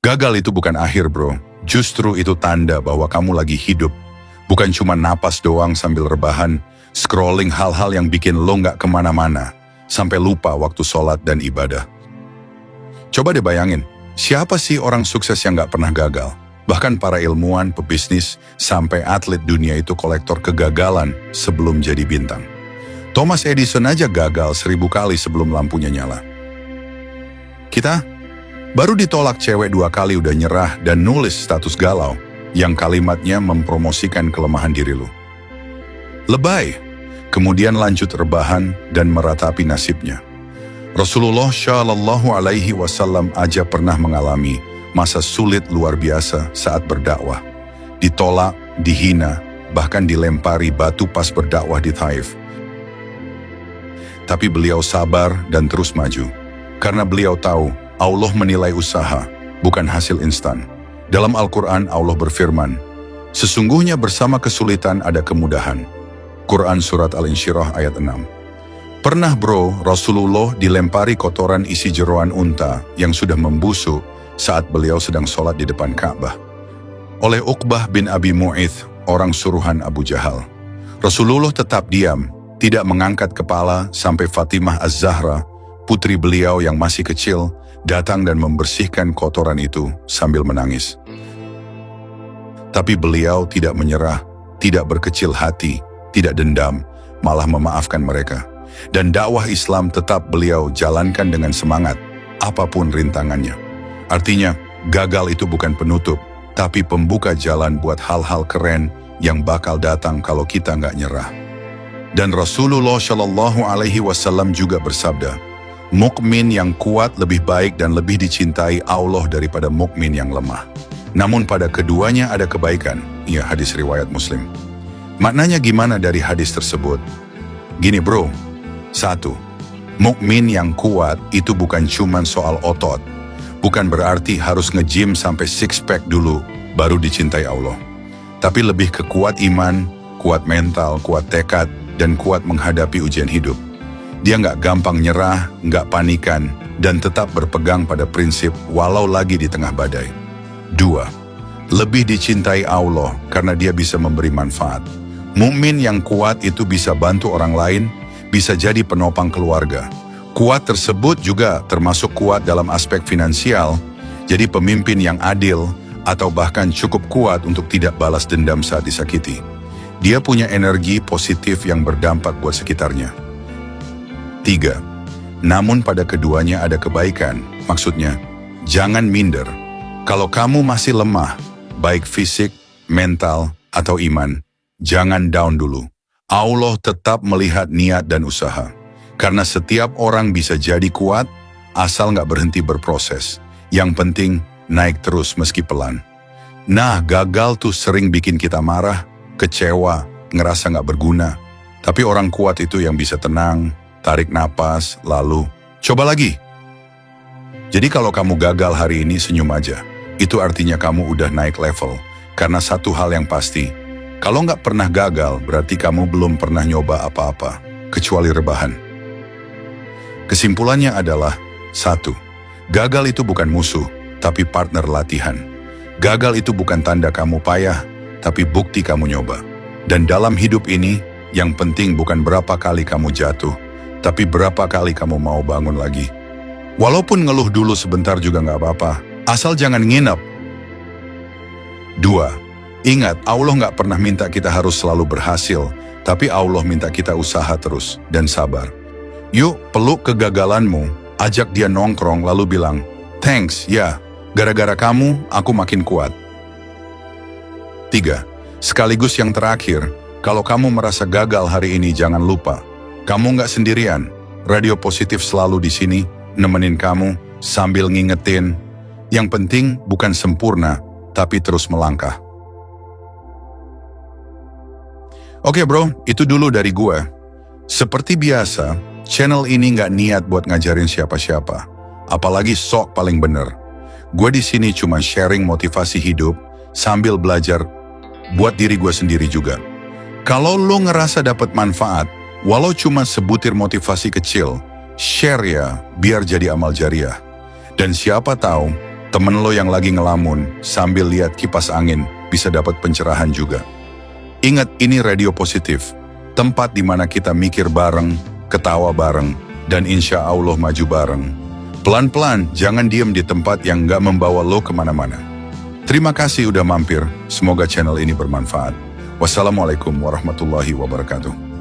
Gagal itu bukan akhir bro, justru itu tanda bahwa kamu lagi hidup. Bukan cuma napas doang sambil rebahan, scrolling hal-hal yang bikin lo nggak kemana-mana, sampai lupa waktu sholat dan ibadah. Coba deh bayangin, siapa sih orang sukses yang nggak pernah gagal? Bahkan para ilmuwan, pebisnis, sampai atlet dunia itu kolektor kegagalan sebelum jadi bintang. Thomas Edison aja gagal 1000 kali sebelum lampunya nyala. Kita baru ditolak cewek 2 kali udah nyerah dan nulis status galau yang kalimatnya mempromosikan kelemahan diri lu. Lebay, kemudian lanjut rebahan dan meratapi nasibnya. Rasulullah Shallallahu Alaihi Wasallam aja pernah mengalami masa sulit luar biasa saat berdakwah. Ditolak, dihina, bahkan dilempari batu pas berdakwah di Taif. Tapi beliau sabar dan terus maju. Karena beliau tahu Allah menilai usaha, bukan hasil instan. Dalam Al-Quran Allah berfirman, sesungguhnya bersama kesulitan ada kemudahan. Quran Surat Al-Insyirah ayat 6. Pernah bro, Rasulullah dilempari kotoran isi jeroan unta yang sudah membusuk saat beliau sedang sholat di depan Ka'bah. Oleh Uqbah bin Abi Mu'ith, orang suruhan Abu Jahal. Rasulullah tetap diam, tidak mengangkat kepala sampai Fatimah Az-Zahra, putri beliau yang masih kecil, datang dan membersihkan kotoran itu sambil menangis. Tapi beliau tidak menyerah, tidak berkecil hati, tidak dendam, malah memaafkan mereka. Dan dakwah Islam tetap beliau jalankan dengan semangat, apapun rintangannya. Artinya, gagal itu bukan penutup, tapi pembuka jalan buat hal-hal keren yang bakal datang kalau kita nggak nyerah. Dan Rasulullah Shallallahu Alaihi Wasallam juga bersabda, mukmin yang kuat lebih baik dan lebih dicintai Allah daripada mukmin yang lemah. Namun pada keduanya ada kebaikan. Ya, hadis riwayat Muslim. Maknanya gimana dari hadis tersebut? Gini bro, 1. Mukmin yang kuat itu bukan cuma soal otot. Bukan berarti harus nge-gym sampai six pack dulu baru dicintai Allah. Tapi lebih ke kuat iman, kuat mental, kuat tekad, dan kuat menghadapi ujian hidup. Dia nggak gampang nyerah, nggak panikan, dan tetap berpegang pada prinsip walau lagi di tengah badai. 2. Lebih dicintai Allah karena dia bisa memberi manfaat. Mukmin yang kuat itu bisa bantu orang lain, bisa jadi penopang keluarga. Kuat tersebut juga termasuk kuat dalam aspek finansial, jadi pemimpin yang adil, atau bahkan cukup kuat untuk tidak balas dendam saat disakiti. Dia punya energi positif yang berdampak buat sekitarnya. 3. Namun pada keduanya ada kebaikan. Maksudnya, jangan minder. Kalau kamu masih lemah, baik fisik, mental, atau iman, jangan down dulu. Allah tetap melihat niat dan usaha. Karena setiap orang bisa jadi kuat, asal nggak berhenti berproses. Yang penting, naik terus meski pelan. Nah, gagal tuh sering bikin kita marah, kecewa, ngerasa nggak berguna. Tapi orang kuat itu yang bisa tenang, tarik napas, lalu coba lagi. Jadi kalau kamu gagal hari ini, senyum aja. Itu artinya kamu udah naik level. Karena satu hal yang pasti, kalau nggak pernah gagal, berarti kamu belum pernah nyoba apa-apa, kecuali rebahan. Kesimpulannya adalah, 1. Gagal itu bukan musuh, tapi partner latihan. Gagal itu bukan tanda kamu payah, tapi bukti kamu nyoba. Dan dalam hidup ini, yang penting bukan berapa kali kamu jatuh, tapi berapa kali kamu mau bangun lagi. Walaupun ngeluh dulu sebentar juga nggak apa-apa, asal jangan nginep. 2. Ingat, Allah nggak pernah minta kita harus selalu berhasil, tapi Allah minta kita usaha terus dan sabar. Yuk, peluk kegagalanmu, ajak dia nongkrong lalu bilang, thanks, ya, gara-gara kamu, aku makin kuat. 3. Sekaligus yang terakhir, kalau kamu merasa gagal hari ini, jangan lupa, kamu nggak sendirian. Radio Positif selalu di sini, nemenin kamu, sambil ngingetin, yang penting bukan sempurna, tapi terus melangkah. Oke bro, itu dulu dari gue. Seperti biasa, channel ini nggak niat buat ngajarin siapa-siapa, apalagi sok paling bener. Gue di sini cuma sharing motivasi hidup sambil belajar buat diri gue sendiri juga. Kalau lo ngerasa dapat manfaat, walau cuma sebutir motivasi kecil, share ya, biar jadi amal jariah. Dan siapa tahu, Temen lo yang lagi ngelamun sambil lihat kipas angin bisa dapat pencerahan juga. Ingat, ini radio positif, tempat di mana kita mikir bareng, ketawa bareng, dan insya Allah maju bareng. Pelan-pelan, jangan diem di tempat yang gak membawa lo kemana-mana. Terima kasih udah mampir, semoga channel ini bermanfaat. Wassalamualaikum warahmatullahi wabarakatuh.